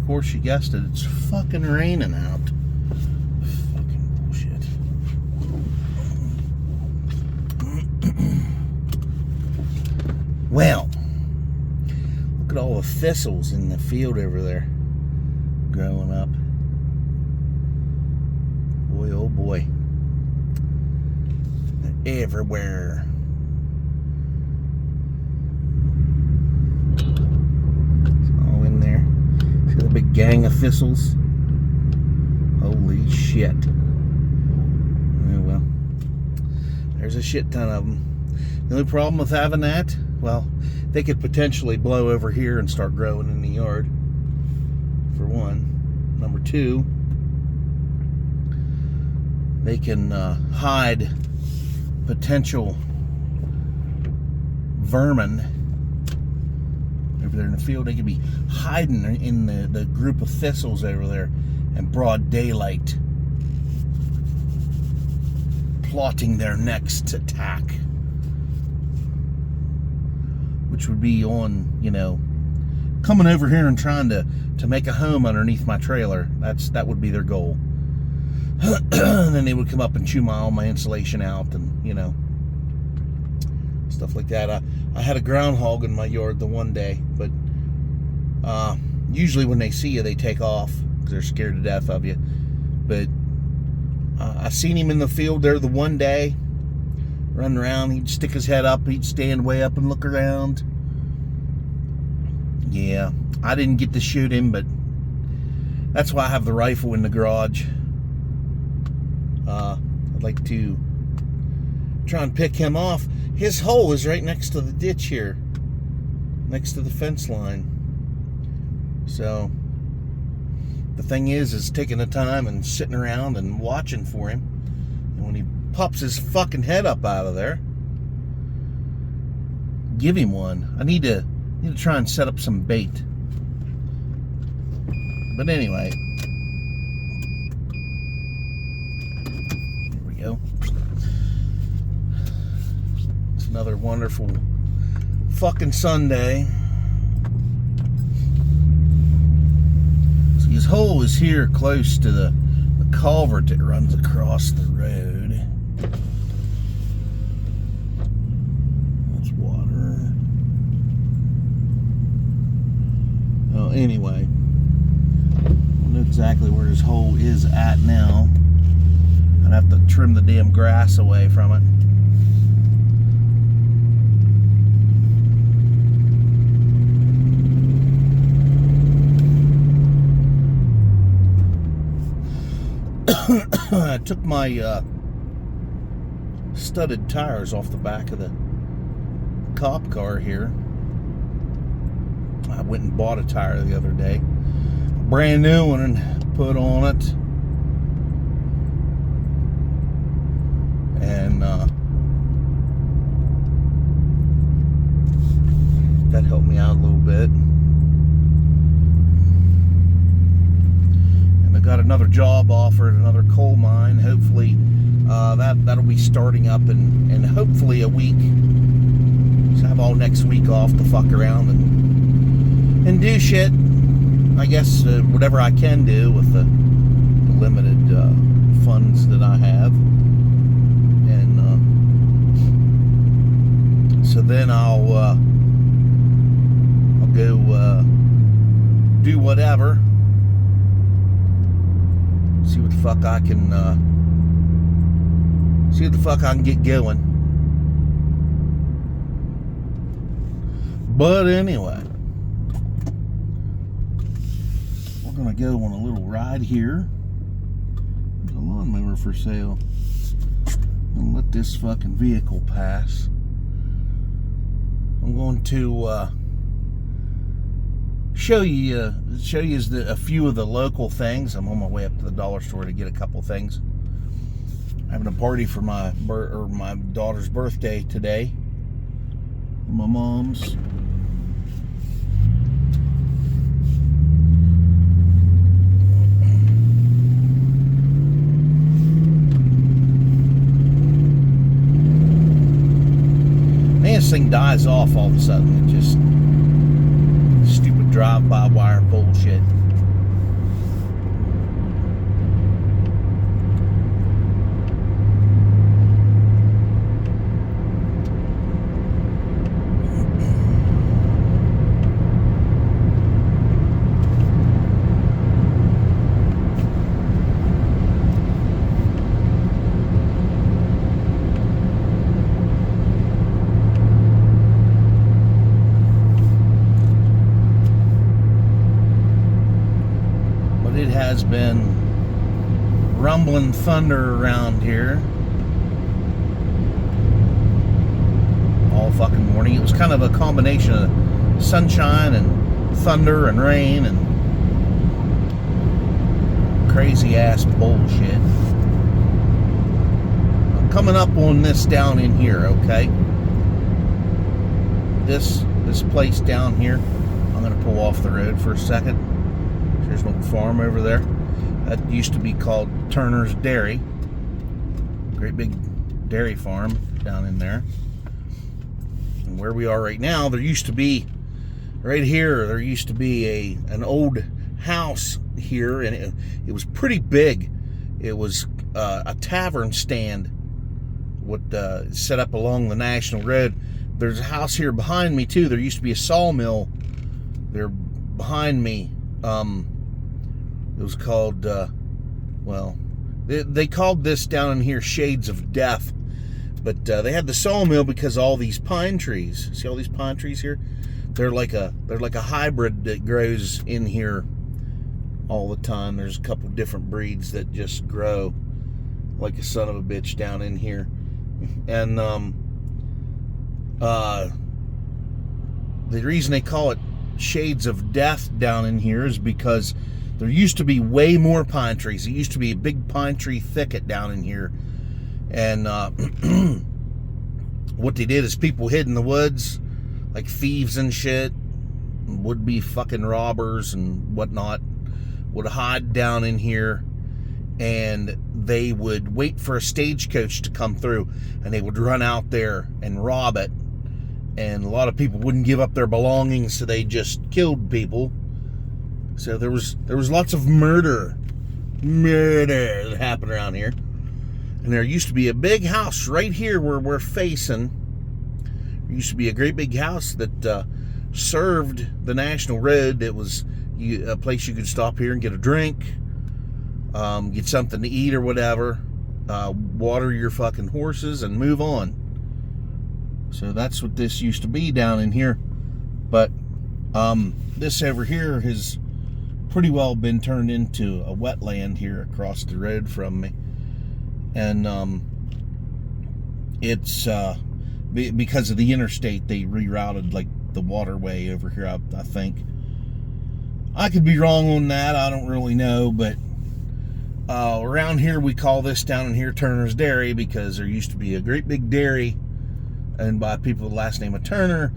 of course, you guessed it, it's fucking raining out. Fucking bullshit. Well, look at all the thistles in the field over there growing up. Boy, oh boy. They're everywhere. See the big gang of thistles? Holy shit. Oh well. There's a shit ton of them. The only problem with having that, well, they could potentially blow over here and start growing in the yard. For one. Number two, they can hide potential vermin over there in the field. They could be hiding in the group of thistles over there in broad daylight, plotting their next attack, which would be on, you know, coming over here and trying to make a home underneath my trailer. That would be their goal. And then they would come up and chew all my insulation out, and you know, stuff like that. I had a groundhog in my yard the one day, but usually when they see you, they take off because they're scared to death of you. But I seen him in the field there the one day, running around. He'd stick his head up, he'd stand way up and look around. Yeah, I didn't get to shoot him, but that's why I have the rifle in the garage. I'd like to try and pick him off. His hole is right next to the ditch here, next to the fence line. So the thing is taking the time and sitting around and watching for him. And when he pops his fucking head up out of there, give him one. I need to try and set up some bait. But anyway, here we go. Another wonderful fucking Sunday. See, his hole is here close to the culvert that runs across the road. That's water. Well, anyway, I know exactly where his hole is at now. I'd have to trim the damn grass away from it. I took my studded tires off the back of the cop car here. I went and bought a tire the other day, a brand new one, and put on it. And that helped me out a little bit. Got another job offer at another coal mine. Hopefully that'll be starting up in hopefully a week. So I have all next week off to fuck around and do shit. I guess whatever I can do with the limited funds that I have. And so then I'll go do whatever. See what the fuck I can get going. But anyway, we're gonna go on a little ride here. There's a lawnmower for sale. I'm gonna let this fucking vehicle pass. I'm going to show you a few of the local things. I'm on my way up to the dollar store to get a couple things. I'm having a party for my daughter's birthday today. My mom's. Man, this thing dies off all of a sudden. It just stupid drive-by wire bullshit. has been rumbling thunder around here all fucking morning. It was kind of a combination of sunshine and thunder and rain and crazy ass bullshit. I'm coming up on this down in here, okay? This place down here, I'm gonna pull off the road for a second. There's an old farm over there. That used to be called Turner's Dairy. Great big dairy farm down in there. And where we are right now, there used to be, right here, there used to be an old house here, and it was pretty big. It was a tavern stand set up along the National Road. There's a house here behind me too. There used to be a sawmill there behind me. It was called they called this down in here Shades of Death, but they had the sawmill because all these pine trees. See all these pine trees here? They're like a hybrid that grows in here all the time. There's a couple different breeds that just grow like a son of a bitch down in here. And the reason they call it Shades of Death down in here is because there used to be way more pine trees. It used to be a big pine tree thicket down in here. And what they did is people hid in the woods, like thieves and shit, would-be fucking robbers and whatnot, would hide down in here, and they would wait for a stagecoach to come through, and they would run out there and rob it. And a lot of people wouldn't give up their belongings, so they just killed people. So there was lots of murder that happened around here. And there used to be a big house right here where we're facing. There used to be a great big house that served the National Road. It was a place you could stop here and get a drink, get something to eat or whatever, water your fucking horses and move on. So that's what this used to be down in here. But this over here has pretty well been turned into a wetland here across the road from me. And it's because of the interstate, they rerouted like the waterway over here, I think. I could be wrong on that, I don't really know, but around here we call this down in here Turner's Dairy because there used to be a great big dairy owned by people with the last name of Turner.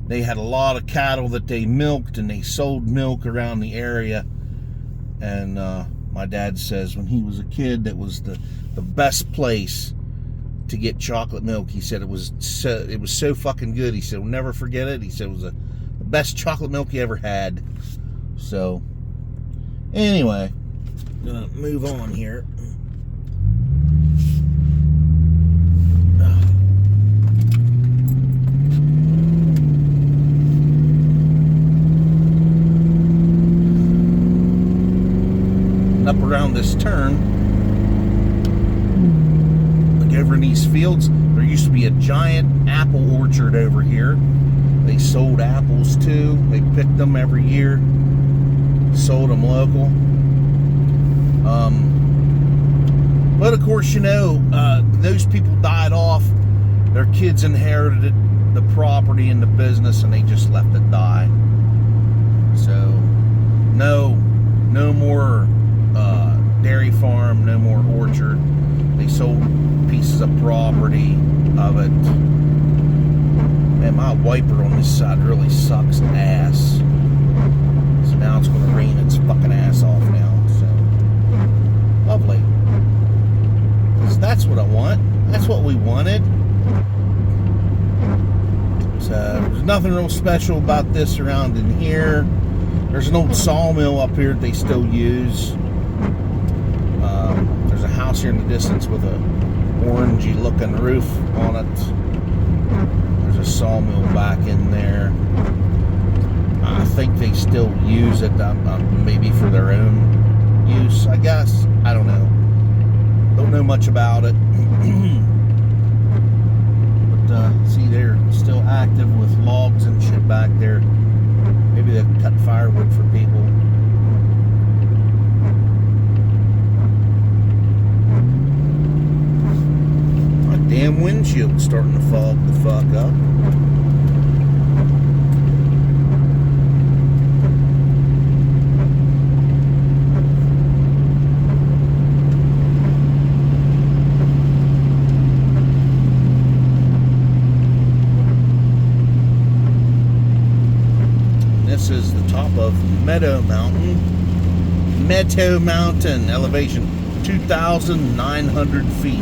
They had a lot of cattle that they milked, and they sold milk around the area. And my dad says when he was a kid, that was the best place to get chocolate milk. He said it was so fucking good. He said, we'll never forget it. He said it was the best chocolate milk he ever had. So anyway, I'm gonna move on here. Up around this turn, like over in these fields, there used to be a giant apple orchard over here. They sold apples too. They picked them every year, sold them local. But of course, you know, those people died off. Their kids inherited the property and the business, and they just left it die. So no more dairy farm, no more orchard. They sold pieces of property of it. Man, my wiper on this side really sucks ass. So now it's going to rain its fucking ass off now. So lovely. So that's what I want. That's what we wanted. So there's nothing real special about this around in here. There's an old sawmill up here that they still use. There's a house here in the distance with a orangey looking roof on it. There's a sawmill back in there. I think they still use it, maybe for their own use, I guess. I don't know. Don't know much about it. But see, they're still active with logs and shit back there. Maybe they cut firewood for people. windshield's starting to fog the fuck up. This is the top of Meadow Mountain, elevation 2,900 feet.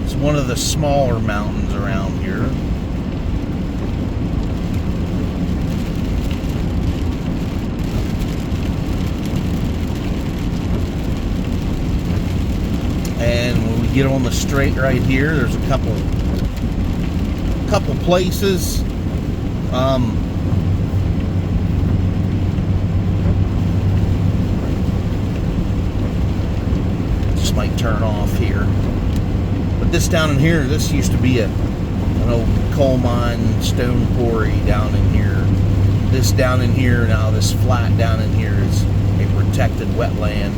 It's one of the smaller mountains around here. And when we get on the straight right here, there's a couple places. Just might turn off here. But this down in here, this used to be an old coal mine, stone quarry down in here. This down in here, now this flat down in here is a protected wetland.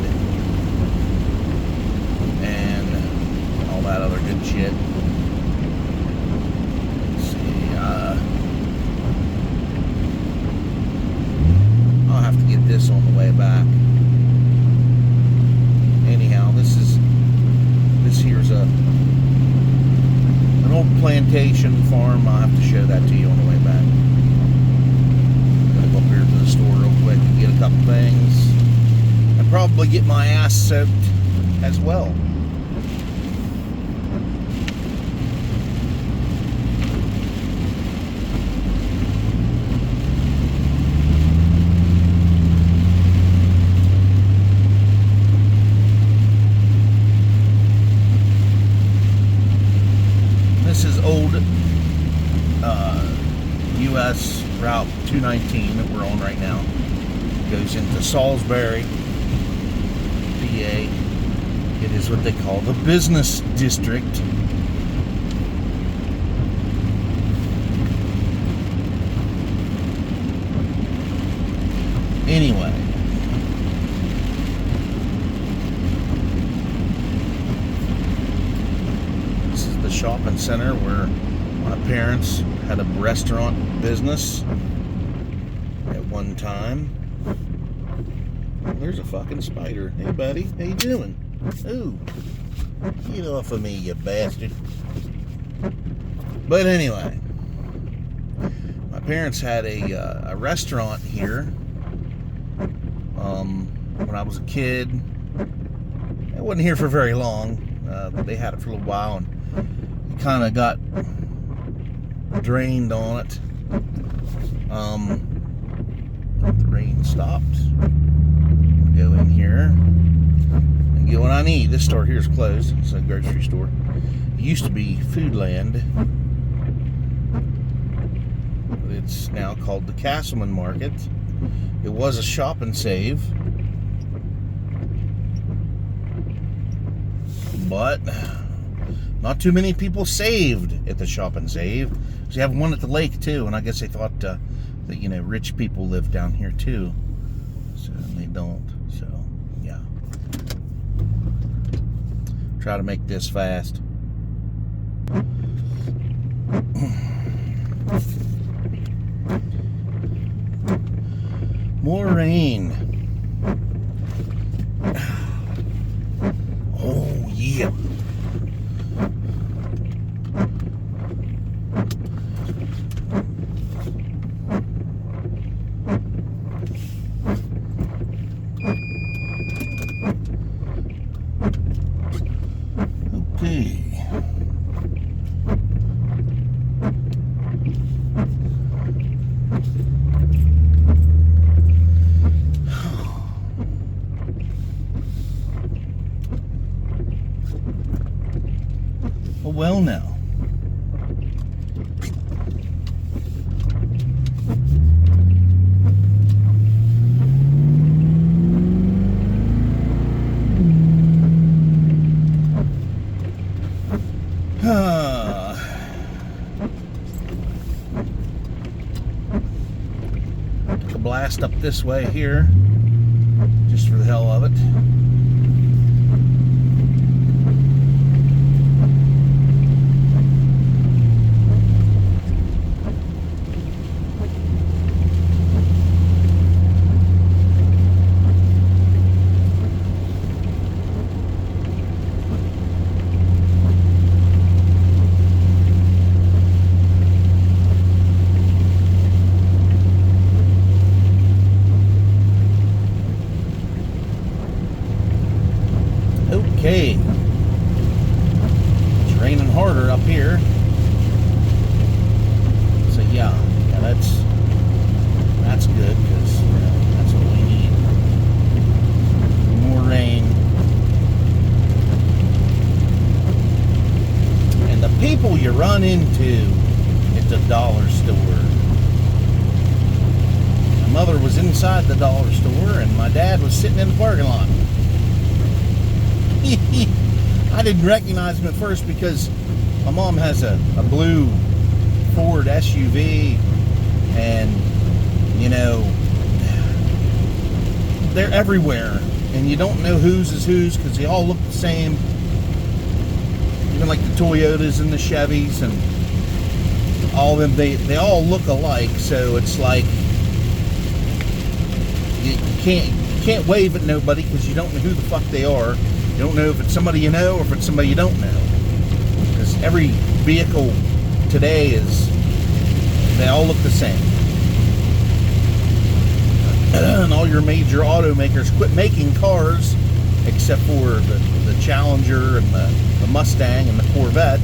And all that other good shit. I'll have to get this on the way back. Anyhow, this here's an old plantation farm. I'll have to show that to you on the way back. I'm gonna go up here to the store real quick and get a couple things, and probably get my ass soaked as well. This is old U.S. Route 219 that we're on right now. It goes into Salisbury, PA. It is what they call the business district. Anyway. Shopping center where my parents had a restaurant business at one time. There's a fucking spider. Hey buddy, how you doing? Ooh, get off of me, you bastard. But anyway, my parents had a restaurant here when I was a kid. I wasn't here for very long. They had it for a little while, and kind of got drained on it. The rain stopped. I'll go in here and get what I need. This store here is closed. It's a grocery store. It used to be Foodland, but it's now called the Castleman Market. It was a Shop and Save, but not too many people saved at the Shop and Save. So you have one at the lake too, and I guess they thought that rich people live down here too. So they don't. So yeah. Try to make this fast. More rain. Oh yeah. Okay. Well now. Took a blast up this way here, just for the hell of it. Okay. It's raining harder up here. So yeah, that's good, because that's what we need. More rain. And the people you run into at the dollar store. My mother was inside the dollar store and my dad was sitting in the parking lot. I didn't recognize him at first because my mom has a blue Ford SUV, and they're everywhere and you don't know whose is whose because they all look the same, even like the Toyotas and the Chevys and all of them, they all look alike. So it's like you can't wave at nobody because you don't know who the fuck they are. You don't know if it's somebody you know or if it's somebody you don't know, because every vehicle today they all look the same. And all your major automakers quit making cars except for the Challenger and the Mustang and the Corvette.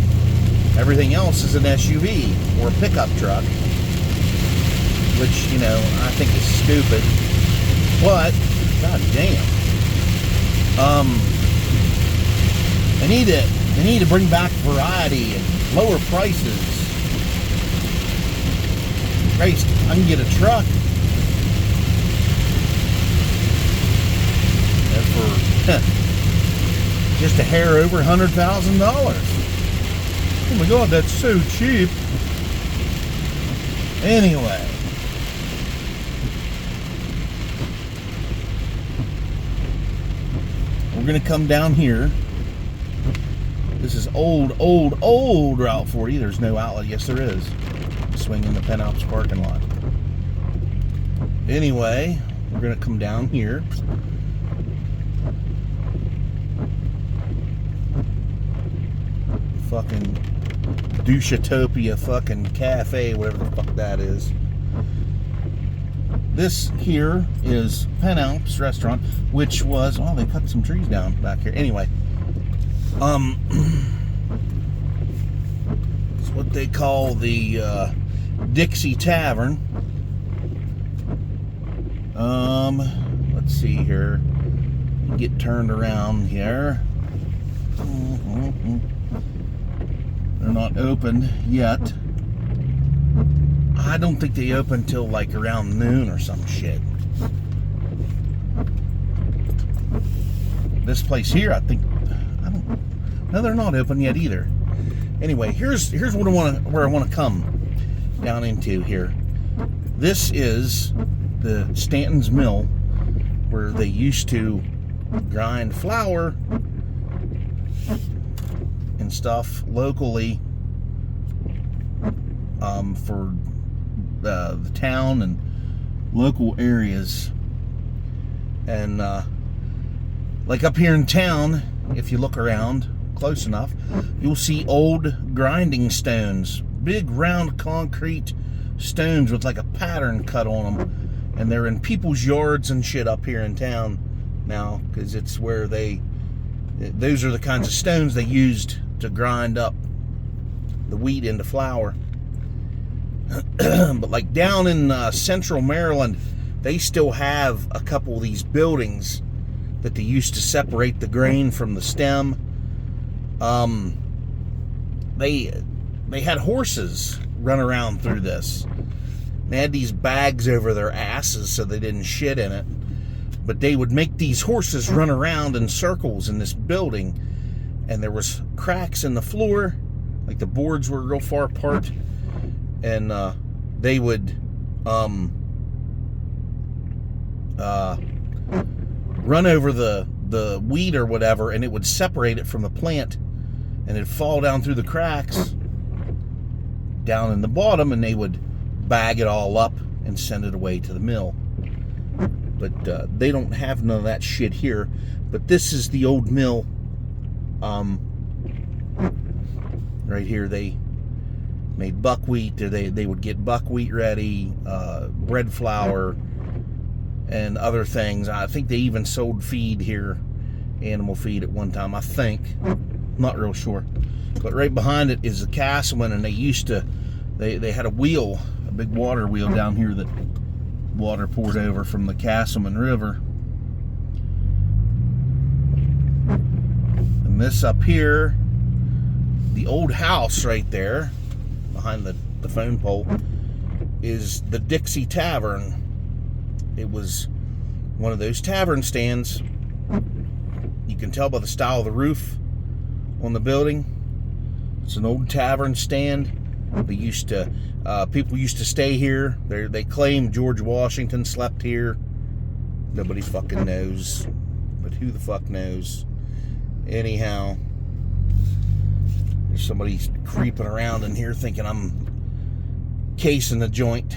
Everything else is an SUV or a pickup truck, which I think is stupid. But god damn, they need to bring back variety and lower prices. Christ, I can get a truck for just a hair over $100,000. Oh my god, that's so cheap. Anyway, we're gonna come down here. This is old Route 40. There's no outlet. Yes, there is. Swing in the Penalps parking lot. Anyway, we're gonna come down here. Fucking Douchatopia fucking cafe, whatever the fuck that is. This here is Penalps restaurant, which was, oh, they cut some trees down back here. Anyway, it's what they call the Dixie Tavern. Let's see here. Get turned around here. They're not open yet. I don't think they open till like around noon or some shit. This place here, no, they're not open yet either. Anyway, here's what where I want to come down into here. This is the Stanton's Mill, where they used to grind flour and stuff locally for the town and local areas. And like up here in town, if you look around close enough, you'll see old grinding stones, big round concrete stones with like a pattern cut on them, and they're in people's yards and shit up here in town now, because it's where those are the kinds of stones they used to grind up the wheat into flour. But like down in central Maryland, they still have a couple of these buildings that they used to separate the grain from the stem. They had horses run around through this. They had these bags over their asses so they didn't shit in it. But they would make these horses run around in circles in this building, and there was cracks in the floor, like the boards were real far apart, and they would run over the wheat or whatever, and it would separate it from the plant, and it'd fall down through the cracks down in the bottom, and they would bag it all up and send it away to the mill. But they don't have none of that shit here. But this is the old mill. Right here, they made buckwheat. They would get buckwheat ready, bread flour, and other things. I think they even sold feed here animal feed at one time, I think. Not real sure. But right behind it is the Castleman, and they had a wheel, a big water wheel down here that water poured over from the Castleman River. And this up here, the old house right there behind the phone pole, is the Dixie Tavern. It was one of those tavern stands. You can tell by the style of the roof on the building. It's an old tavern stand. They used to, people used to stay here. They claim George Washington slept here. Nobody fucking knows, but who the fuck knows? Anyhow, there's somebody creeping around in here thinking I'm casing the joint.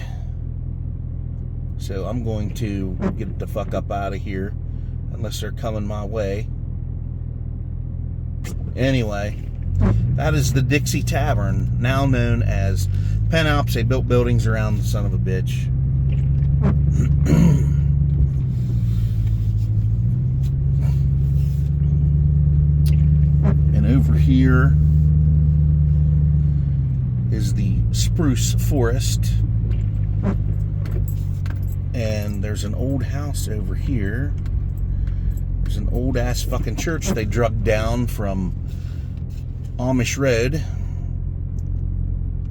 So I'm going to get the fuck up out of here, unless they're coming my way. Anyway, that is the Dixie Tavern, now known as Penn Alps. They built buildings around the son of a bitch. And over here is the spruce forest. And there's an old house over here. There's an old ass fucking church they drug down from Amish Road.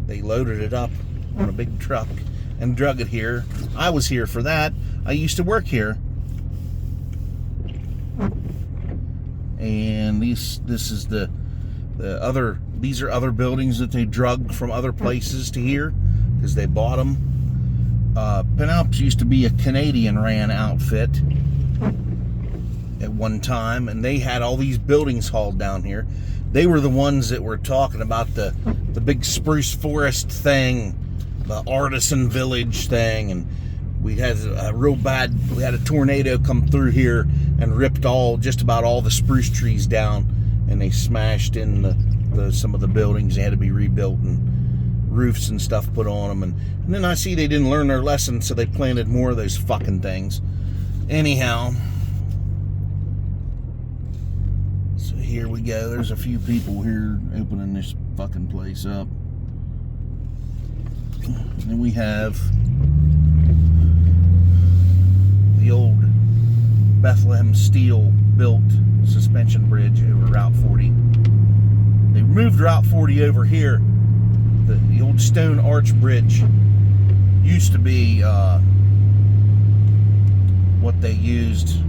They loaded it up on a big truck and drug it here. I was here for that. I used to work here. And this is the other, these are other buildings that they drug from other places to here because they bought them. Penn Alps used to be a Canadian ran outfit at one time, and they had all these buildings hauled down here. They were the ones that were talking about the big spruce forest thing, the artisan village thing, and we had we had a tornado come through here and ripped just about all the spruce trees down, and they smashed in some of the buildings. They had to be rebuilt and roofs and stuff put on them, and then I see they didn't learn their lesson, so they planted more of those fucking things. Anyhow, so here we go. There's a few people here opening this fucking place up. And then we have the old Bethlehem Steel built suspension bridge over Route 40. They moved Route 40 over here. The old stone arch bridge used to be what they used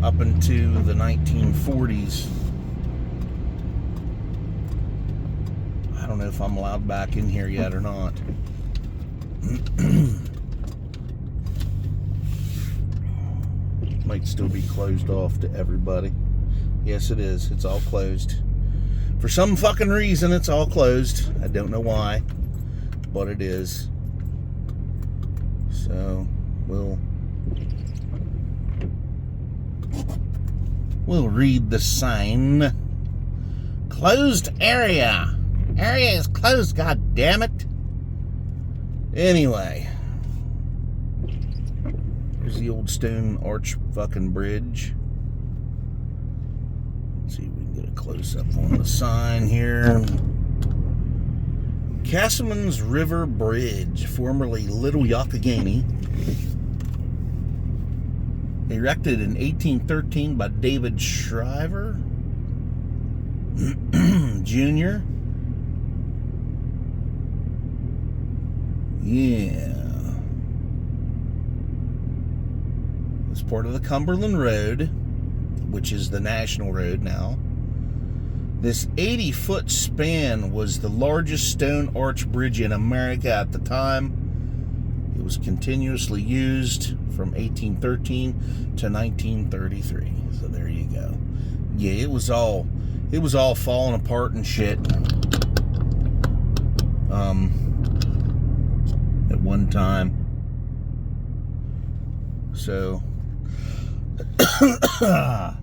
up into the 1940s. I don't know if I'm allowed back in here yet or not. Might still be closed off to everybody. Yes, it is. It's all closed. For some fucking reason, it's all closed. I don't know why, but it is. So, we'll read the sign. Closed area. Area is closed, god damn it. Anyway, here's the old stone arch fucking bridge. Let's see if we can get a close up on the sign here. Castleman's River Bridge, formerly Little Youghiogheny. Erected in 1813 by David Shriver Jr. Yeah. It's part of the Cumberland Road, which is the national road now. This 80-foot span was the largest stone arch bridge in America at the time. It was continuously used from 1813 to 1933. So there you go. Yeah, it was all falling apart and shit. At one time. So I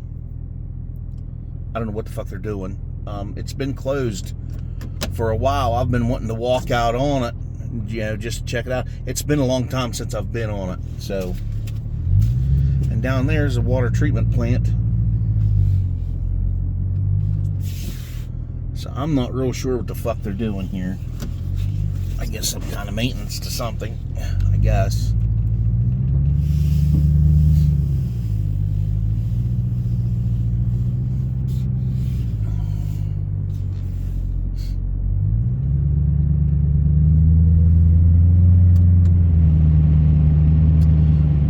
don't know what the fuck they're doing. It's been closed for a while. I've been wanting to walk out on it, just to check it out. It's been a long time since I've been on it. So, and down there's a water treatment plant. So I'm not real sure what the fuck they're doing here. I guess some kind of maintenance to something, I guess.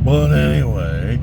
But anyway,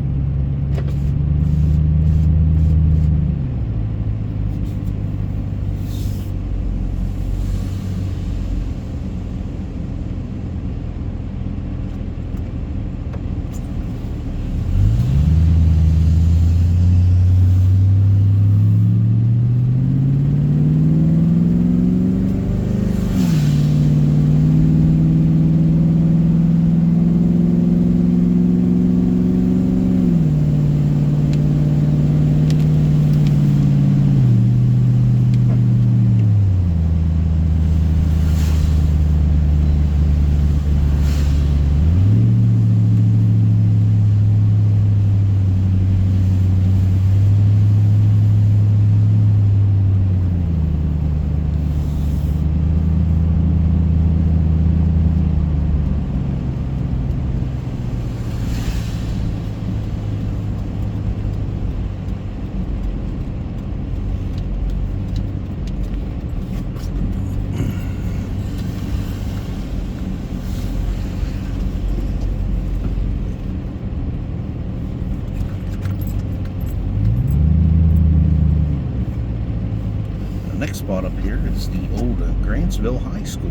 next spot up here is the old Grantsville High School.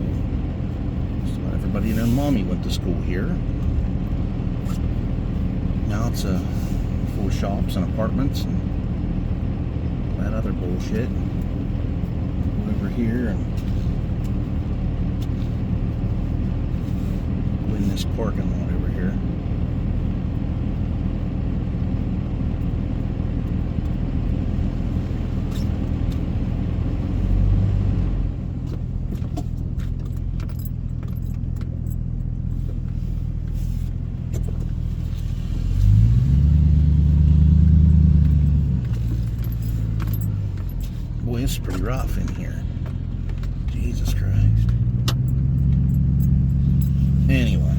So everybody and their mommy went to school here. Now it's full of shops and apartments and that other bullshit. Go over here and go in this parking lot over here. Boy, it's pretty rough in here. Jesus Christ. Anyway.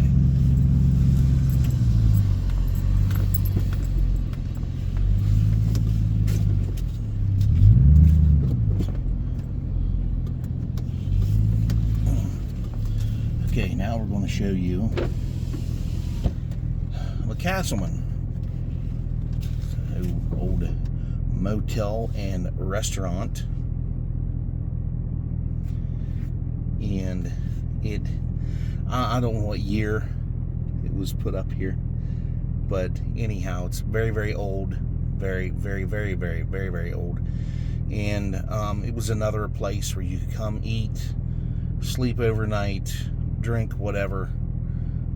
Okay, now we're going to show you the Castleman. So, old motel and restaurant, and I don't know what year it was put up here, but anyhow, it's very, very old, very, very, very, very, very, very old. And it was another place where you could come eat, sleep overnight, drink, whatever.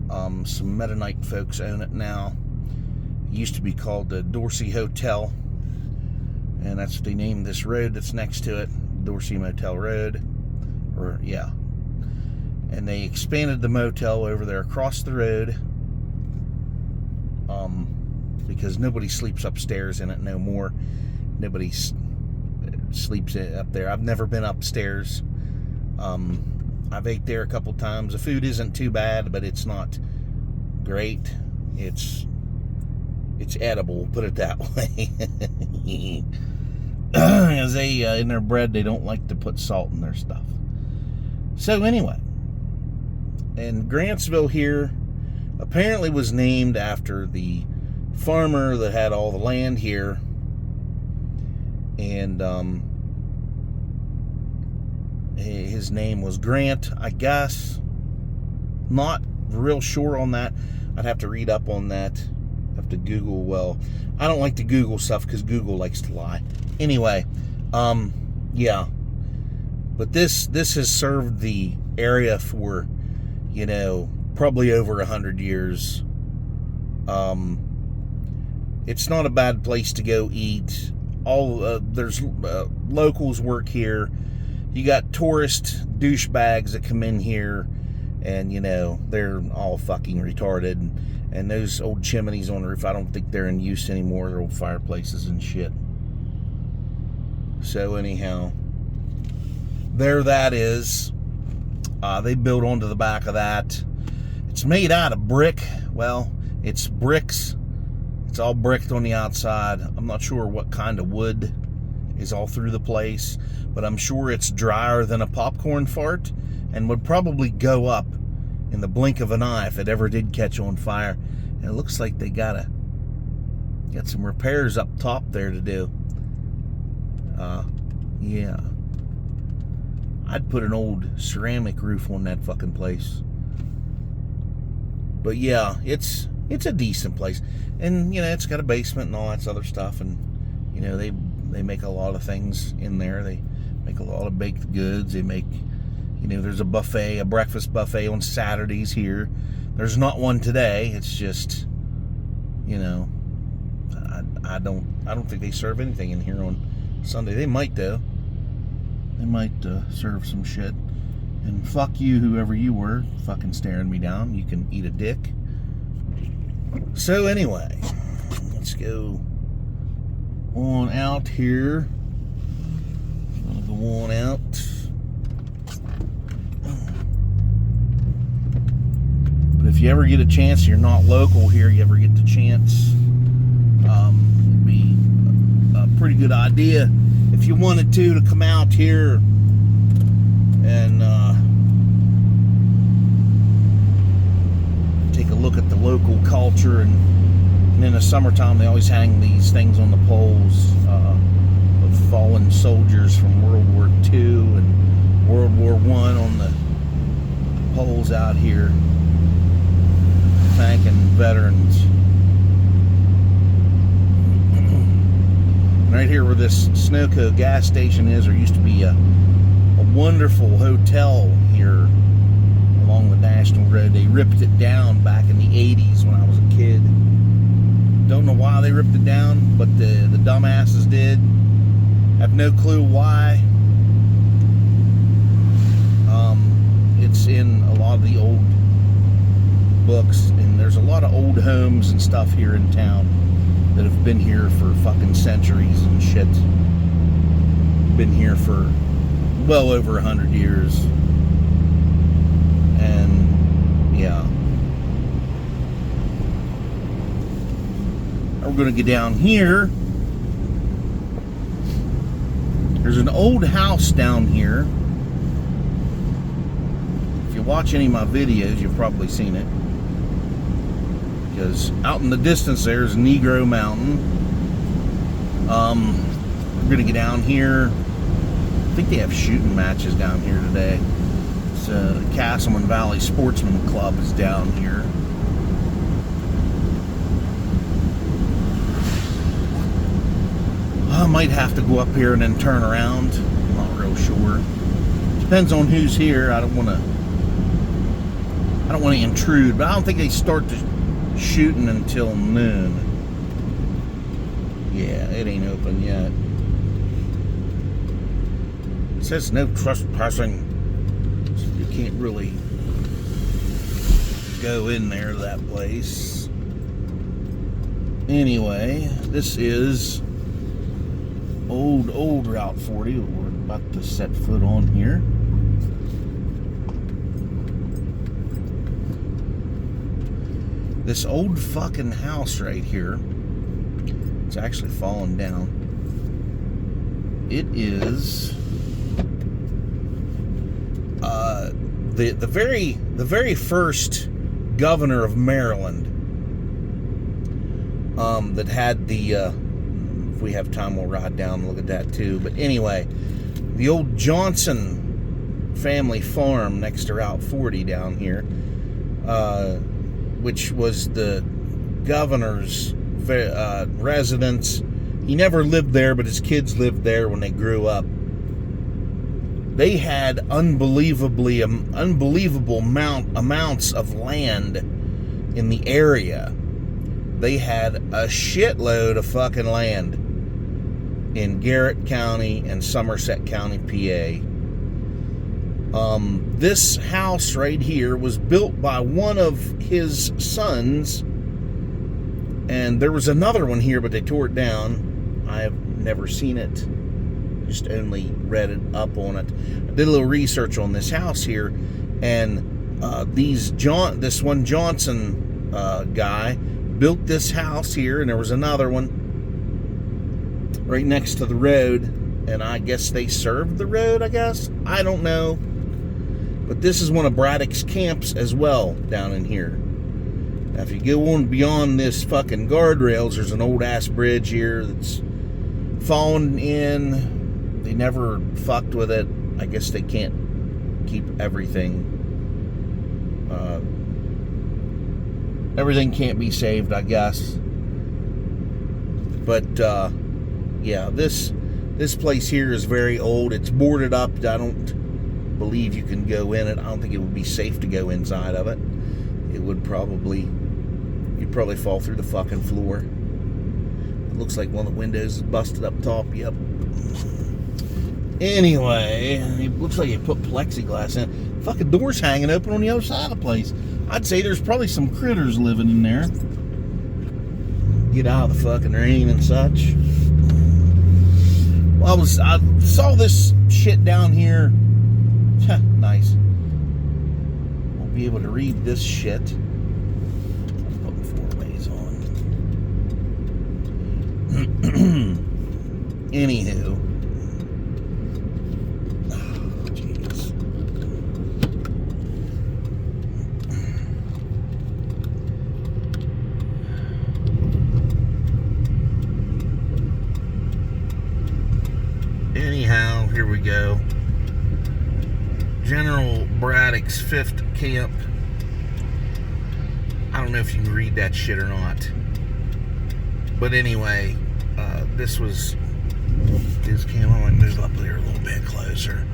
Some Mennonite folks own it now. It used to be called the Dorsey Hotel, and that's what they named this road that's next to it, Dorsey Motel Road, or yeah. And they expanded the motel over there across the road, because nobody sleeps upstairs in it no more. Nobody sleeps up there. I've never been upstairs. I've ate there a couple times. The food isn't too bad, but it's not great. It's edible, put it that way. As they in their bread, they don't like to put salt in their stuff. So anyway, and Grantsville here apparently was named after the farmer that had all the land here, and his name was Grant, I guess. Not real sure on that. I'd have to read up on that. Have to Google. Well, I don't like to Google stuff because Google likes to lie. Anyway, yeah. But this has served the area for, probably over 100 years. It's not a bad place to go eat. There's locals work here. You got tourist douchebags that come in here, and they're all fucking retarded. And those old chimneys on the roof, I don't think they're in use anymore. They're old fireplaces and shit. So anyhow, there that is. They built onto the back of that. It's made out of brick. Well, it's bricks. It's all bricked on the outside. I'm not sure what kind of wood is all through the place, but I'm sure it's drier than a popcorn fart and would probably go up in the blink of an eye if it ever did catch on fire. And it looks like they got some repairs up top there to do. Yeah. I'd put an old ceramic roof on that fucking place. But yeah, it's a decent place. And, you know, it's got a basement and all that other stuff. And, you know, they make a lot of things in there. They make a lot of baked goods. They make, you know, there's a buffet, a breakfast buffet on Saturdays here. There's not one today. It's just, you know, I don't think they serve anything in here on Sunday. They might, though. They might serve some shit. And fuck you, whoever you were, fucking staring me down. You can eat a dick. So anyway, let's go on out here. I'm gonna go on out. But if you ever get a chance, you're not local here, you ever get the chance, it'd be a pretty good idea if you wanted to come out here and take a look at the local culture. And in the summertime, they always hang these things on the poles of fallen soldiers from World War II and World War I on the poles out here, thanking veterans. Right here where this Sunoco gas station is, there used to be a wonderful hotel here along the National Road. They ripped it down back in the 80s when I was a kid. Don't know why they ripped it down, but the dumbasses did. Have no clue why. It's in a lot of the old books, and there's a lot of old homes and stuff here in town that have been here for fucking centuries and shit. Been here for well over 100 years. And yeah. Now we're gonna get down here. There's an old house down here. If you watch any of my videos, you've probably seen it. Because out in the distance there's Negro Mountain. We're gonna get down here. I think they have shooting matches down here today. So the Castleman Valley Sportsman Club is down here. I might have to go up here and then turn around. I'm not real sure. Depends on who's here. I don't want to intrude, but I don't think they start the shooting until noon. Yeah, it ain't open yet. It says no trespassing, so you can't really go in there to that place. Anyway, this is old Route 40 that we're about to set foot on here. This old fucking house right here, it's actually fallen down. It is the very first governor of Maryland that had the if we have time we'll ride down and look at that too. But anyway, the old Johnson family farm next to Route 40 down here, which was the governor's residence. He never lived there, but his kids lived there when they grew up. They had unbelievable amounts of land in the area. They had a shitload of fucking land in Garrett County and Somerset County, PA. This house right here was built by one of his sons, and there was another one here, but they tore it down. I have never seen it. just only read it up on it. I did a little research on this house here, and this one Johnson guy built this house here, and there was another one right next to the road, and I guess they served the road, I guess. I don't know. But this is one of Braddock's camps as well down in here. Now, if you go on beyond this fucking guardrails, there's an old-ass bridge here that's fallen in. They never fucked with it. I guess they can't keep everything. Everything can't be saved, I guess. But, yeah, this place here is very old. It's boarded up. I don't believe you can go in it. I don't think it would be safe to go inside of it. It would probably... You'd probably fall through the fucking floor. It looks like one of the windows is busted up top. Yep. Anyway, it looks like you put plexiglass in. Fucking door's hanging open on the other side of the place. I'd say there's probably some critters living in there. Get out of the fucking rain and such. Well, I saw this shit down here. Nice. Won't be able to read this shit. Putting 4-ways on. Anywho. Oh, jeez. Anyhow, here we go. General Braddock's 5th camp. I don't know if you can read that shit or not. But anyway, this was his camp. I might move up there a little bit closer.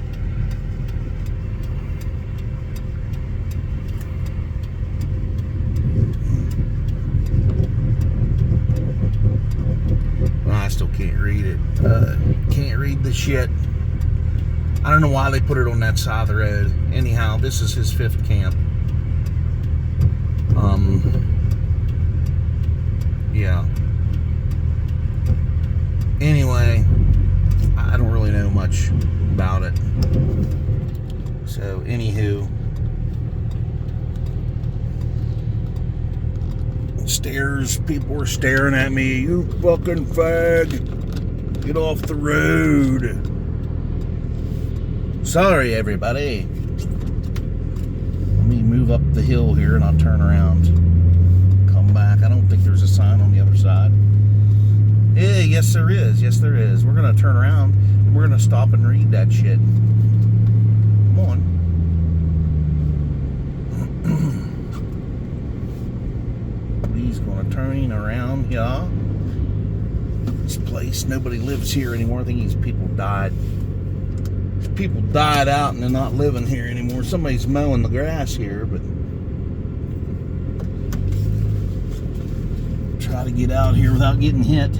Well, I still can't read it. Can't read the shit. I don't know why they put it on that side of the road. Anyhow, this is his 5th camp. Yeah. Anyway, I don't really know much about it. So, anywho. Stairs, people were staring at me. You fucking fag. Get off the road. Sorry, everybody. Let me move up the hill here and I'll turn around. Come back. I don't think there's a sign on the other side. Yeah, yes there is. Yes there is. We're going to turn around and we're going to stop and read that shit. Come on. He's going to turn around here. This place, nobody lives here anymore. I think these people died. People died out and they're not living here anymore. Somebody's mowing the grass here, but try to get out here without getting hit.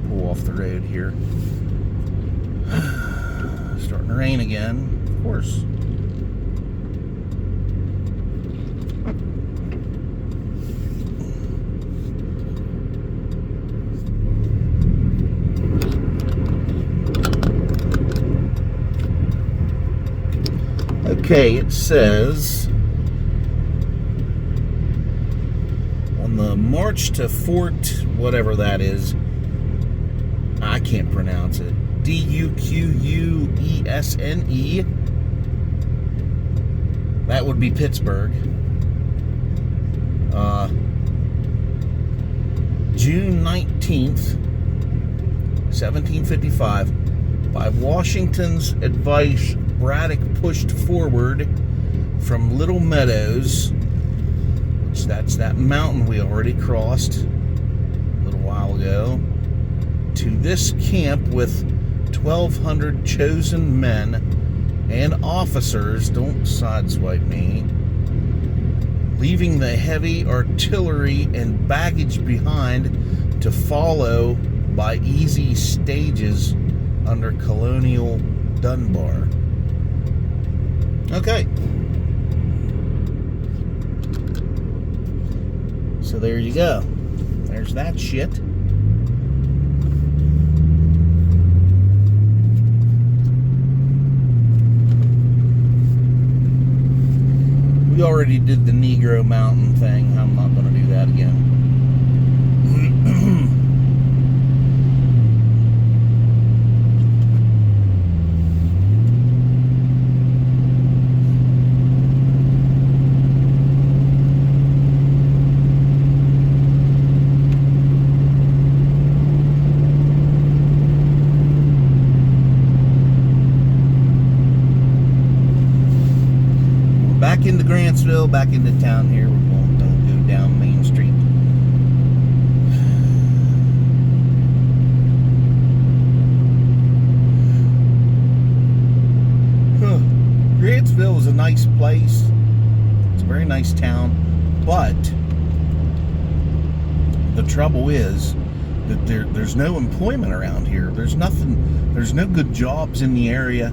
Pull off the road here. Starting to rain again, of course. Okay, it says on the march to Fort whatever that is, I can't pronounce it. Duquesne. That would be Pittsburgh. June 19th, 1755. By Washington's advice, Braddock pushed forward from Little Meadows, which that's that mountain we already crossed a little while ago, to this camp with 1,200 chosen men and officers. Don't sideswipe me. Leaving the heavy artillery and baggage behind to follow by easy stages under Colonial Dunbar. Okay. So there you go. There's that shit. We already did the Negro Mountain thing. I'm not going to do that again. Back into Grantsville, back into town here. We're going to go down Main Street. Grantsville is a nice place. It's a very nice town, but the trouble is that there's no employment around here. There's nothing. There's no good jobs in the area.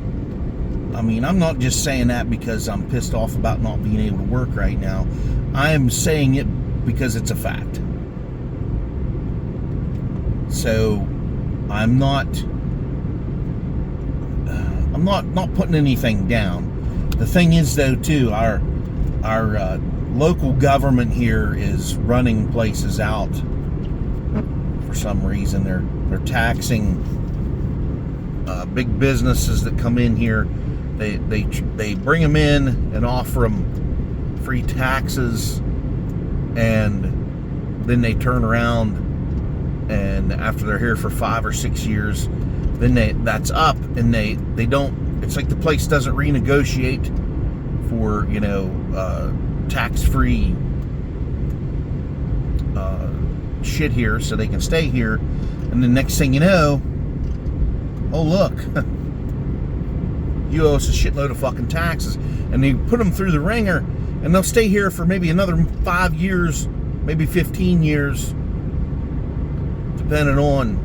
I mean, I'm not just saying that because I'm pissed off about not being able to work right now. I am saying it because it's a fact. So, I'm not putting anything down. The thing is, though, too, our local government here is running places out for some reason. They're taxing big businesses that come in here. They bring them in and offer them free taxes, and then they turn around, and after they're here for 5 or 6 years, then that's up, and they don't. It's like the place doesn't renegotiate for tax-free shit here, so they can stay here, and the next thing you know, oh look. You owe us a shitload of fucking taxes. And they put them through the ringer, and they'll stay here for maybe another 5 years, maybe 15 years, depending on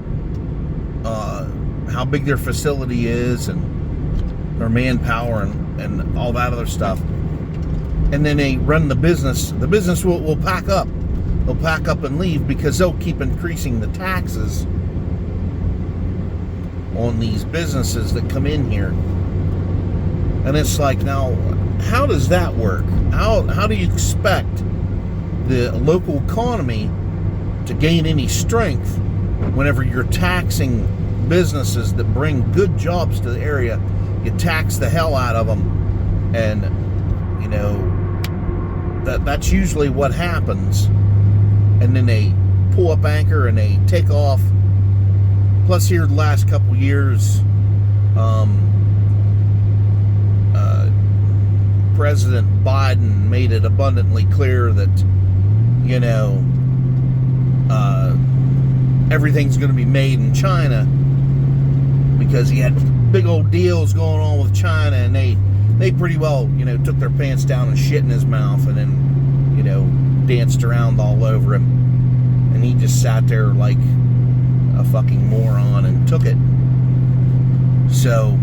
how big their facility is and their manpower and all that other stuff. And then they run the business. The business will pack up. They'll pack up and leave because they'll keep increasing the taxes on these businesses that come in here. And it's like, now, how does that work? How do you expect the local economy to gain any strength whenever you're taxing businesses that bring good jobs to the area? You tax the hell out of them, and that's usually what happens. And then they pull up anchor and they take off. Plus, here the last couple years, President Biden made it abundantly clear that, everything's going to be made in China, because he had big old deals going on with China, and they pretty well, took their pants down and shit in his mouth, and then, danced around all over him, and he just sat there like a fucking moron and took it. So,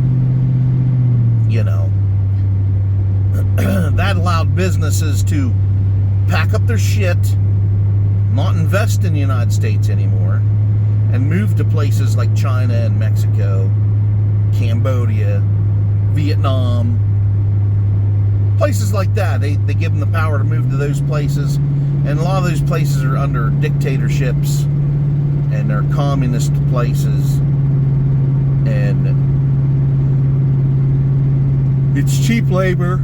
that allowed businesses to pack up their shit, not invest in the United States anymore, and move to places like China and Mexico, Cambodia, Vietnam, places like that. They give them the power to move to those places, and a lot of those places are under dictatorships, and they're communist places, and it's cheap labor.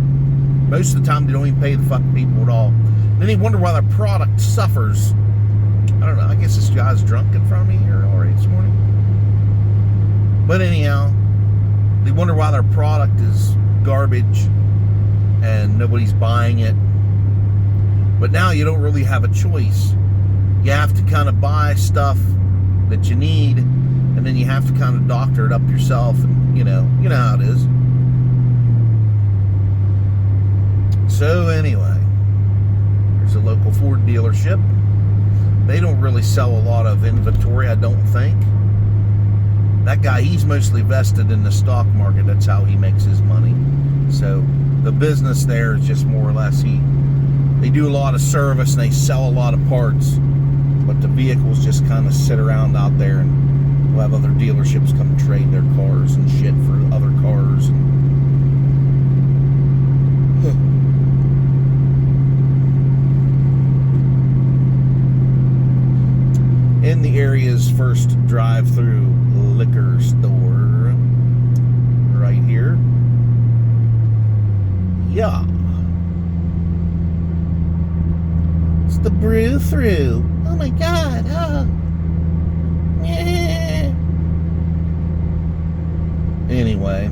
Most of the time, they don't even pay the fucking people at all. Then you wonder why their product suffers. I don't know. I guess this guy's drunk in front of me here already this morning. But anyhow, they wonder why their product is garbage and nobody's buying it. But now you don't really have a choice. You have to kind of buy stuff that you need, and then you have to kind of doctor it up yourself, and you know how it is. So anyway, there's a local Ford dealership. They don't really sell a lot of inventory, I don't think. that guy, he's mostly vested in the stock market. That's how he makes his money. So the business there is just more or less, they do a lot of service and they sell a lot of parts, but the vehicles just kind of sit around out there, and we'll have other dealerships come trade their cars and shit for other cars. In the area's first drive-through liquor store, right here. Yeah. It's the brew through. Oh my God. Oh. Yeah. Anyway.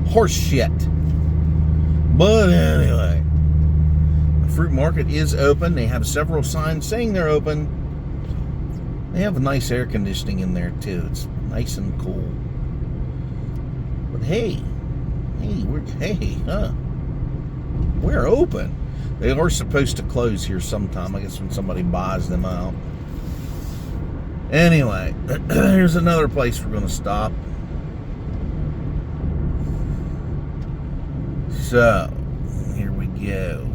Horse shit. But anyway. The fruit market is open. They have several signs saying they're open. They have nice air conditioning in there too. It's nice and cool. But hey, we're open. They are supposed to close here sometime, I guess, when somebody buys them out. Anyway, here's another place we're going to stop. So, here we go.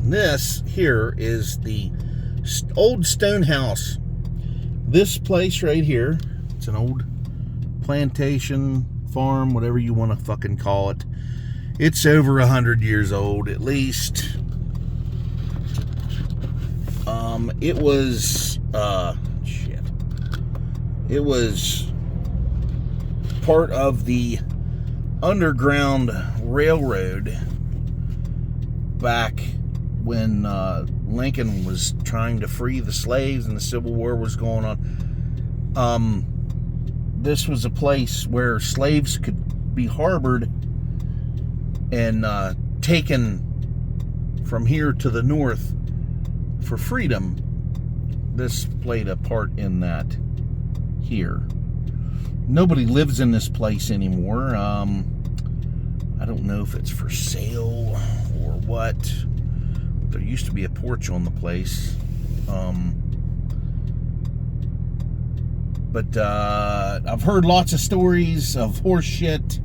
This here is the old stone house. This place right here, it's an old plantation, farm, whatever you want to fucking call it. It's over 100 years old, at least. It was, It was part of the Underground Railroad back when Lincoln was trying to free the slaves and the Civil War was going on. This was a place where slaves could be harbored and taken from here to the north for freedom. This played a part in that here. Nobody lives in this place anymore. I don't know if it's for sale or what. There used to be a porch on the place. But I've heard lots of stories of horse shit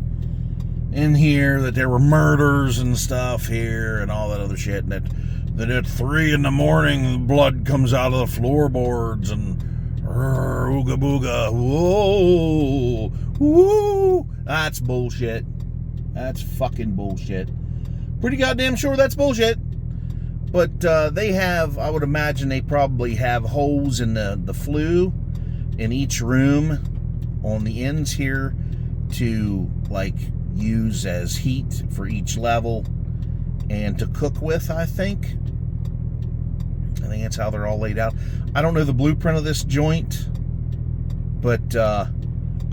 in here, that there were murders and stuff here and all that other shit, and that at 3 a.m, blood comes out of the floorboards and ooga booga, whoa, woo. That's bullshit. That's fucking bullshit. Pretty goddamn sure that's bullshit. But they have, I would imagine they probably have holes in the flue in each room on the ends here to like use as heat for each level and to cook with, I think. I think that's how they're all laid out. I don't know the blueprint of this joint, but I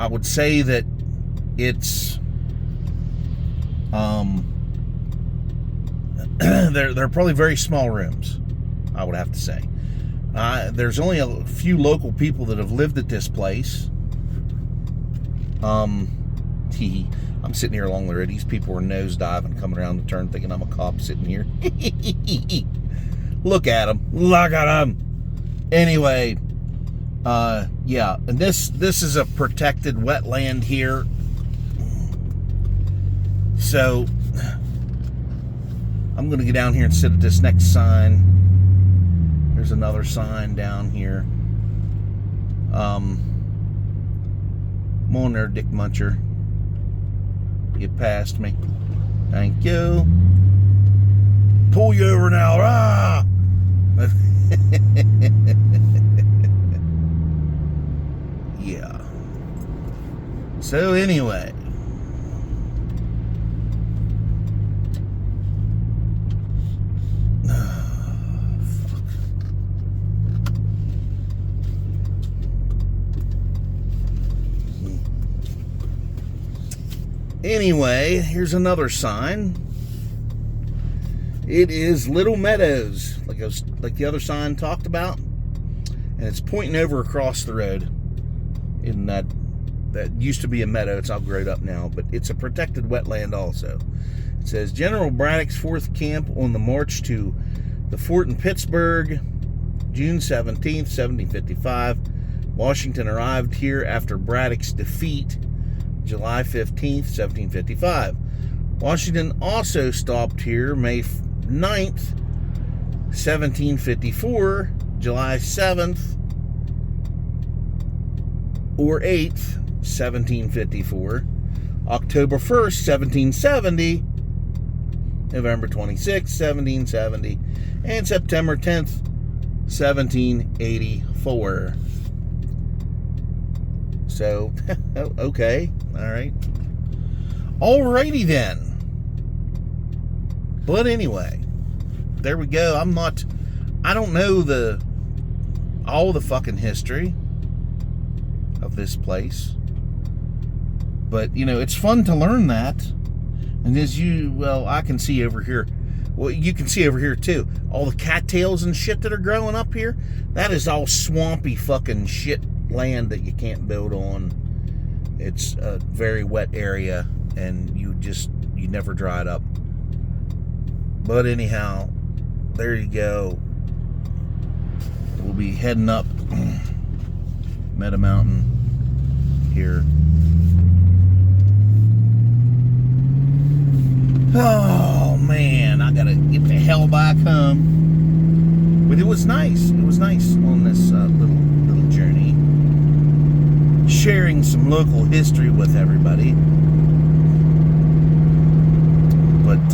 would say that it's they're probably very small rooms, I would have to say. There's only a few local people that have lived at this place. I'm sitting here along the road. These people are nosediving, coming around the turn, thinking I'm a cop sitting here. Look at them. Look at them. Anyway, yeah, and this is a protected wetland here. So I'm going to get down here and sit at this next sign. There's another sign down here. Come on there, Dick Muncher. Get past me. Thank you. Pull you over now. Ah! Yeah. So anyway. Anyway, here's another sign. It is Little Meadows, like the other sign talked about. and it's pointing over across the road in that used to be a meadow. It's all grown up now, but it's a protected wetland also. It says, General Braddock's 4th camp on the march to the fort in Pittsburgh, June 17th, 1755. Washington arrived here after Braddock's defeat, July 15th, 1755. Washington also stopped here May 9th, 1754, July 7th, or 8th, 1754, October 1st, 1770, November 26th, 1770, and September 10th, 1784. So, okay, all right. Alrighty then. But anyway, there we go. I don't know all the fucking history of this place. But, it's fun to learn that. And I can see over here. Well, you can see over here too. All the cattails and shit that are growing up here. That is all swampy fucking shit land that you can't build on. It's a very wet area, and you never dry it up. But anyhow, there you go. We'll be heading up Meadow Mountain here. Oh man, I gotta get the hell back home. But it was nice. It was nice on this little journey, sharing some local history with everybody. But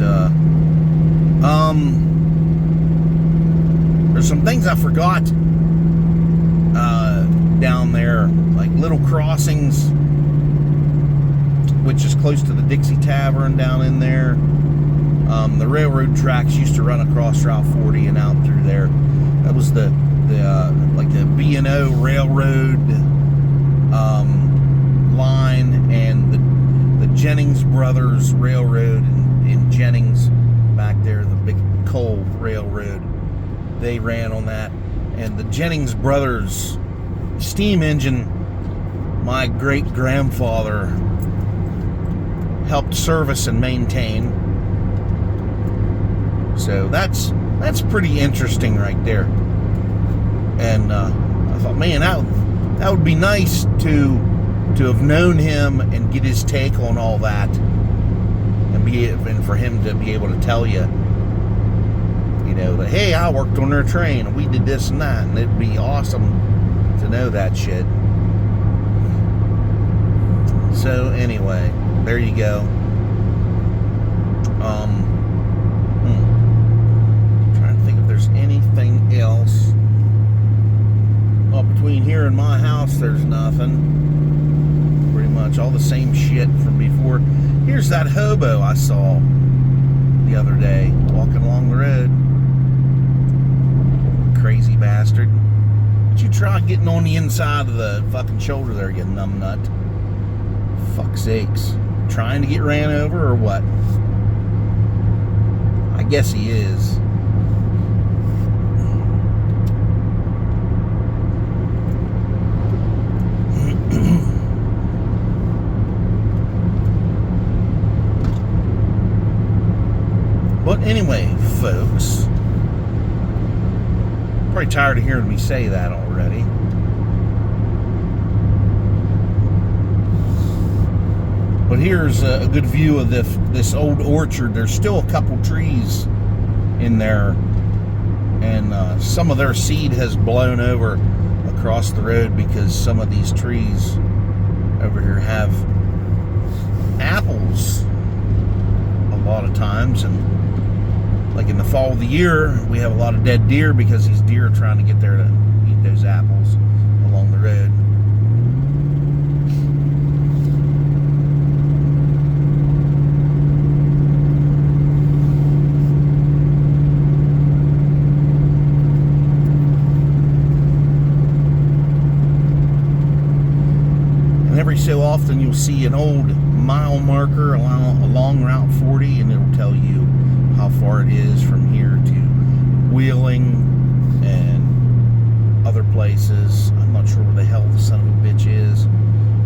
there's some things I forgot down there, like Little Crossings, which is close to the Dixie Tavern down in there. The railroad tracks used to run across Route 40 and out through there. That was the B&O Railroad line, and the Jennings Brothers Railroad in Jennings back there, the big coal railroad. They ran on that. And the Jennings Brothers steam engine, my great-grandfather helped service and maintain. So that's pretty interesting right there. And I thought, man, that would be nice to have known him and get his take on all that, and for him to be able to tell you, that, hey, I worked on their train and we did this and that, and it'd be awesome to know that shit. So anyway, there you go. Trying to think if there's anything else. Well, between here and my house, there's nothing. Pretty much all the same shit from before. Here's that hobo I saw the other day walking along the road. Crazy bastard. But you try getting on the inside of the fucking shoulder there, you numbnut. Fuck's sakes. Trying to get ran over or what? I guess he is. But anyway, folks, probably tired of hearing me say that already. But here's a good view of this old orchard. There's still a couple trees in there, and some of their seed has blown over across the road because some of these trees over here have apples a lot of times. And like in the fall of the year, we have a lot of dead deer because these deer are trying to get there to eat those apples along the road. And every so often you'll see an old mile marker along Route 40, and it'll tell you how far it is from here to Wheeling and other places. places. I'm not sure where the hell the son of a bitch is.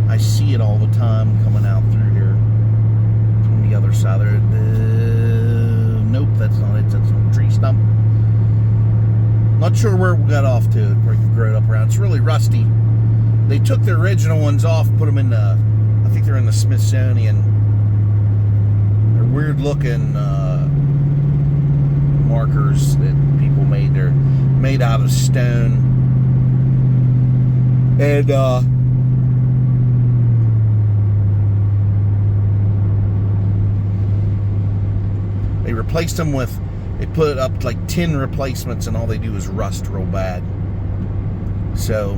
I see it all the time coming out through here from the other side there. Nope, that's not it. That's a tree stump. Not sure where we got off to. Where you grow it up around. It's really rusty. They took the original ones off, put them in the, I think they're in the Smithsonian. They're weird looking markers that people made. They're made out of stone. And they replaced them with, they put up like 10 replacements, and all they do is rust real bad. So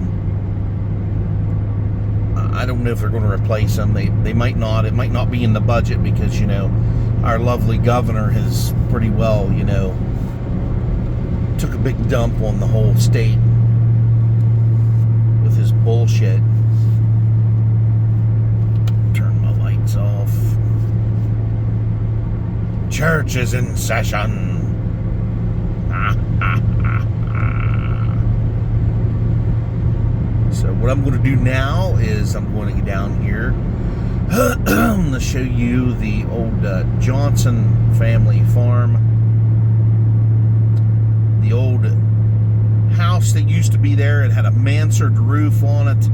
I don't know if they're going to replace them. They might not. It might not be in the budget because, you know, our lovely governor has pretty well, you know, took a big dump on the whole state with his bullshit. Turn my lights off. Church is in session. So what I'm going to do now is I'm going to get down here. I'm going to show you the old Johnson family farm. The old house that used to be there. It had a mansard roof on it.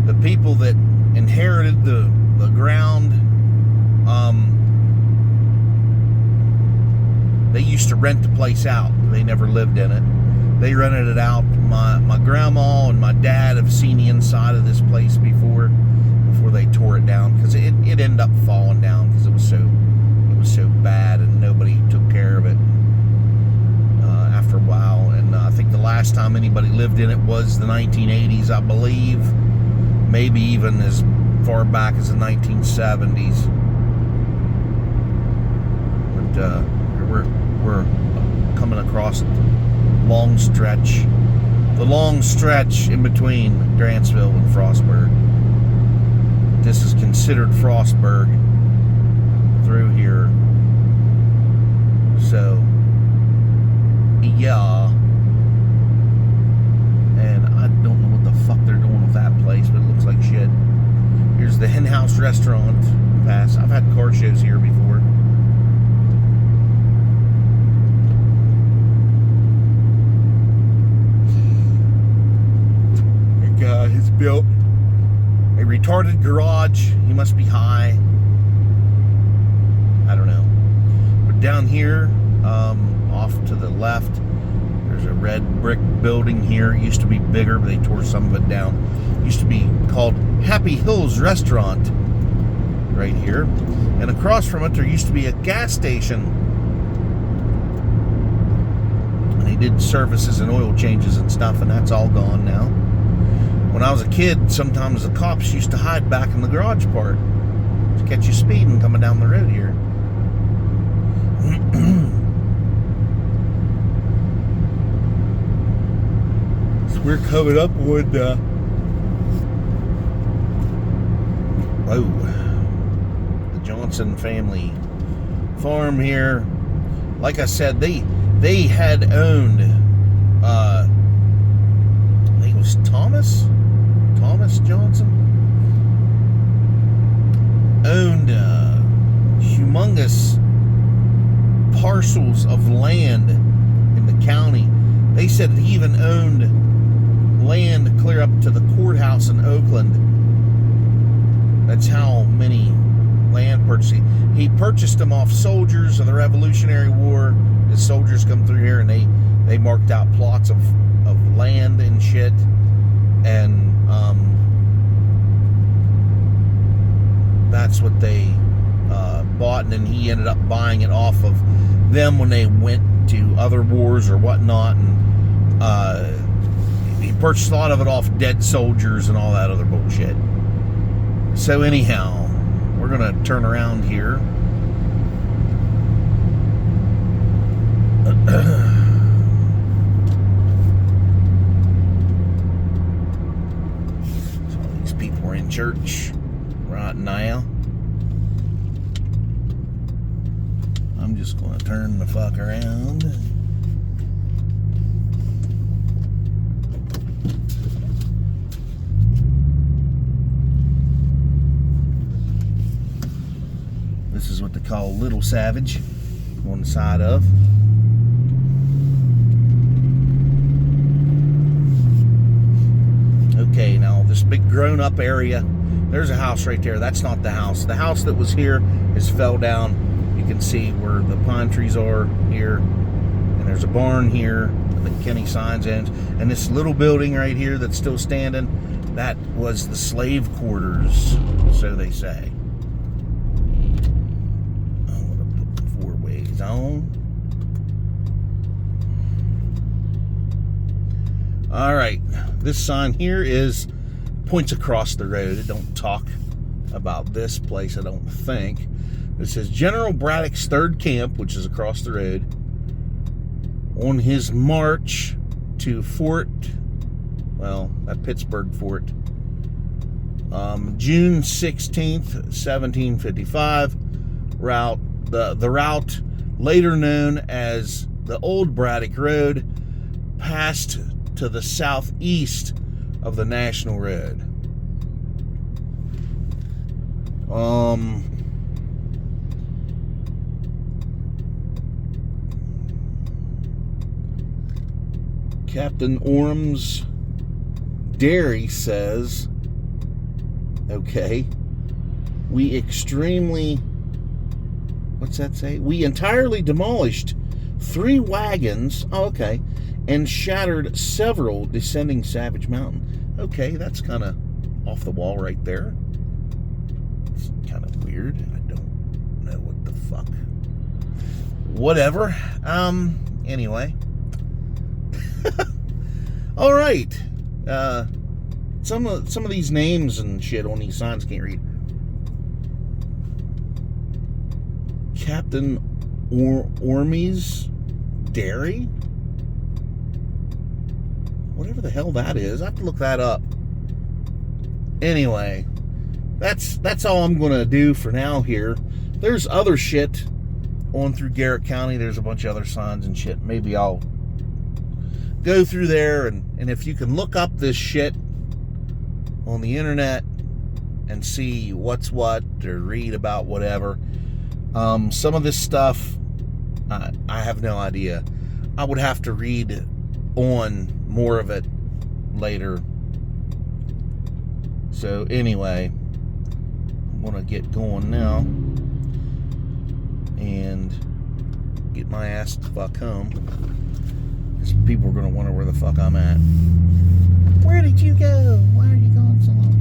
The people that inherited the ground, they used to rent the place out. They never lived in it. They rented it out. My grandma and my dad have seen the inside of this place before they tore it down, because it ended up falling down because it was so bad and nobody took care of it after a while. And I think the last time anybody lived in it was the 1980s, I believe, maybe even as far back as the 1970s. But we're coming across the long stretch in between Grantsville and Frostburg. This is considered Frostburg through here. So, yeah. And I don't know what the fuck they're doing with that place, but it looks like shit. Here's the Hen House Restaurant. Pass. I've had car shows here before. Has built a retarded garage. He must be high. I don't know. But down here, off to the left, there's a red brick building here. It used to be bigger, but they tore some of it down. It used to be called Happy Hills Restaurant right here. And across from it, there used to be a gas station. And they did services and oil changes and stuff, and that's all gone now. When I was a kid, sometimes the cops used to hide back in the garage part to catch you speeding coming down the road here. So we're coming up with the Johnson family farm here. Like I said, they had owned I think it was Thomas Johnson owned humongous parcels of land in the county. They said he even owned land clear up to the courthouse in Oakland. That's how many land purchasing. He purchased them off soldiers of the Revolutionary War. The soldiers come through here and they marked out plots of land and shit. And that's what they bought, and then he ended up buying it off of them when they went to other wars or whatnot, and he purchased a lot of it off dead soldiers and all that other bullshit. So anyhow, we're gonna turn around here. So all these people are in church right now. I'm just gonna turn the fuck around. call Little Savage on the side of. Okay, now this big grown-up area, there's a house right there. That's not the house. The house that was here is fell down. You can see where the pine trees are here. And there's a barn here that Kenny signs in. And this little building right here that's still standing, that was the slave quarters, so they say. I'm going to put the 4 ways on. All right, this sign here points across the road. It don't talk about this place, I don't think. It says General Braddock's 3rd Camp, which is across the road, on his march to that Pittsburgh fort, June 16th, 1755, the route later known as the Old Braddock Road passed to the southeast of the National Road. Captain Orm's Dairy says, okay, we entirely demolished 3 wagons, and shattered several descending Savage Mountain. Okay, that's kind of off the wall right there. It's kind of weird. I don't know what the fuck. Whatever. Anyway. All right. Some of these names and shit on these signs can't read. Captain Ormy's Dairy? Whatever the hell that is. I have to look that up. Anyway, that's all I'm going to do for now here. There's other shit on through Garrett County. There's a bunch of other signs and shit. Maybe I'll go through there, and if you can look up this shit on the internet and see what's what, or read about whatever. Some of this stuff, I have no idea. I would have to read on more of it later. So anyway, I'm gonna get going now and get my ass the fuck home, because people are gonna wonder where the fuck I'm at. Where did you go? Why are you gone so long?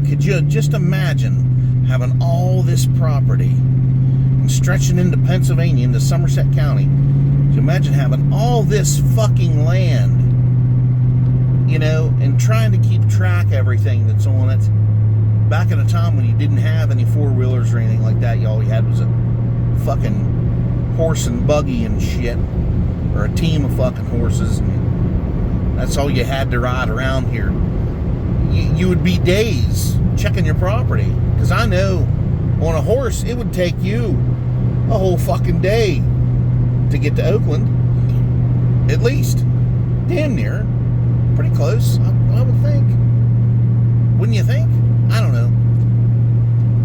Could you just imagine having all this property and stretching into Pennsylvania, into Somerset County? Could you imagine having all this fucking land, you know, and trying to keep track of everything that's on it? Back in a time when you didn't have any four-wheelers or anything like that, all you had was a fucking horse and buggy and shit, or a team of fucking horses, and that's all you had to ride around here. You would be days checking your property, because I know on a horse it would take you a whole fucking day to get to Oakland, at least. Damn near. Pretty close, I would think. Wouldn't you think? I don't know.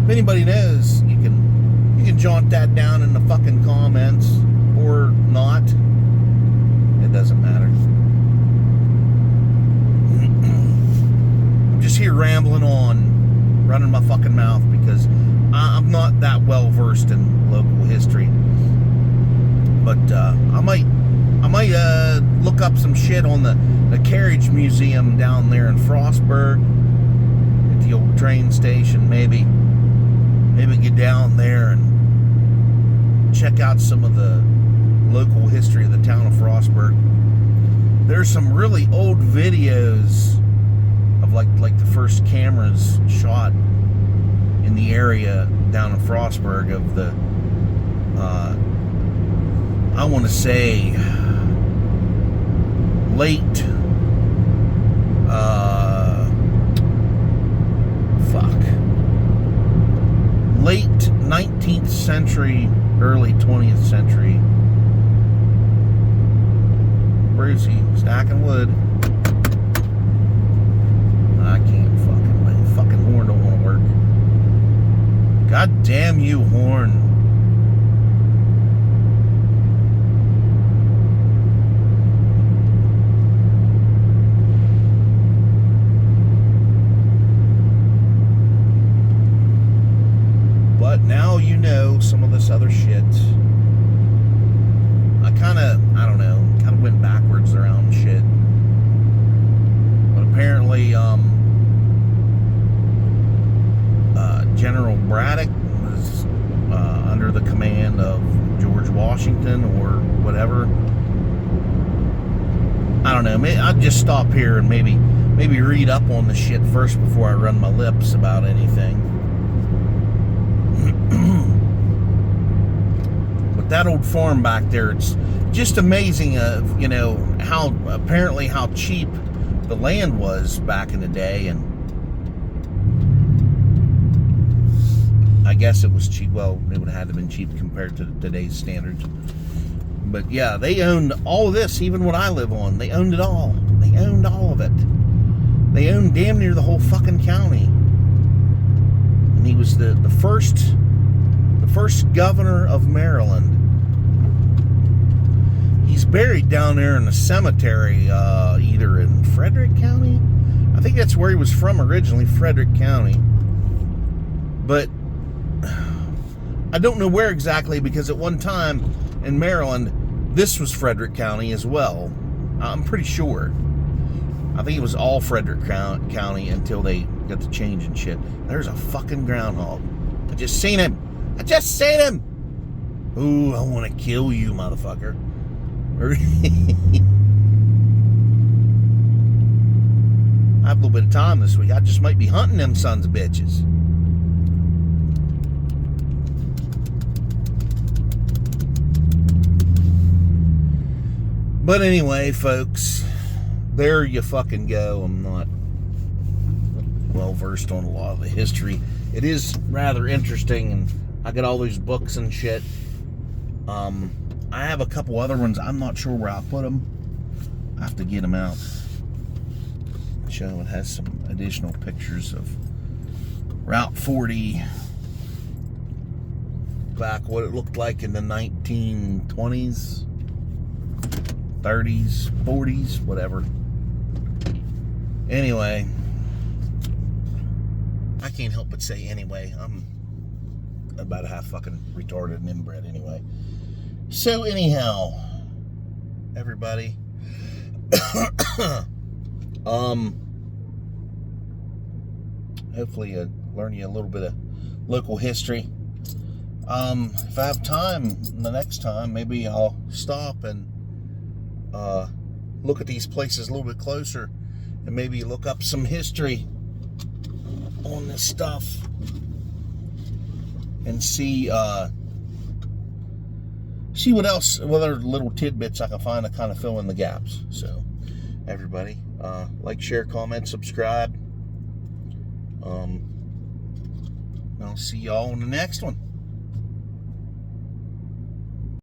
If anybody knows, you can jaunt that down in the fucking comments, or not. It doesn't matter. I'm just here rambling on, running my fucking mouth, because I'm not that well versed in local history. But I might look up some shit on the carriage museum down there in Frostburg, at the old train station. Maybe get down there and check out some of the local history of the town of Frostburg. There's some really old videos of like the first cameras shot in the area down in Frostburg of the I want to say late late 19th century, early 20th century. Brucey, stacking wood. I can't fucking damn you, horn. But now you know some of this other shit. I don't know, kind of went backwards around shit. But apparently, General Braddock was under the command of George Washington or whatever. I don't know. I'd just stop here and maybe read up on the shit first before I run my lips about anything. But that old farm back there, it's just amazing, how cheap the land was back in the day. And I guess it was cheap. Well, it would have had to have been cheap compared to today's standards. But yeah, they owned all of this, even what I live on. They owned it all. They owned all of it. They owned damn near the whole fucking county. And he was the first governor of Maryland. He's buried down there in the cemetery, either in Frederick County. I think that's where he was from originally, Frederick County. But I don't know where exactly, because at one time in Maryland, this was Frederick County as well. I'm pretty sure. I think it was all Frederick County until they got the change and shit. There's a fucking groundhog. I just seen him. Ooh, I want to kill you, motherfucker. I have a little bit of time this week. I just might be hunting them sons of bitches. But anyway, folks, there you fucking go. I'm not well versed on a lot of the history. It is rather interesting, and I got all these books and shit. I have a couple other ones. I'm not sure where I'll put them. I have to get them out. Show it has some additional pictures of Route 40 back, what it looked like in the 1920s, 30s, 40s, whatever. Anyway, I can't help but say anyway. I'm about half fucking retarded and inbred anyway. So anyhow, everybody, hopefully learn you a little bit of local history. If I have time the next time, maybe I'll stop and look at these places a little bit closer, and maybe look up some history on this stuff and see what other little tidbits I can find to kind of fill in the gaps. So everybody, like, share, comment, subscribe. I'll see y'all in the next one.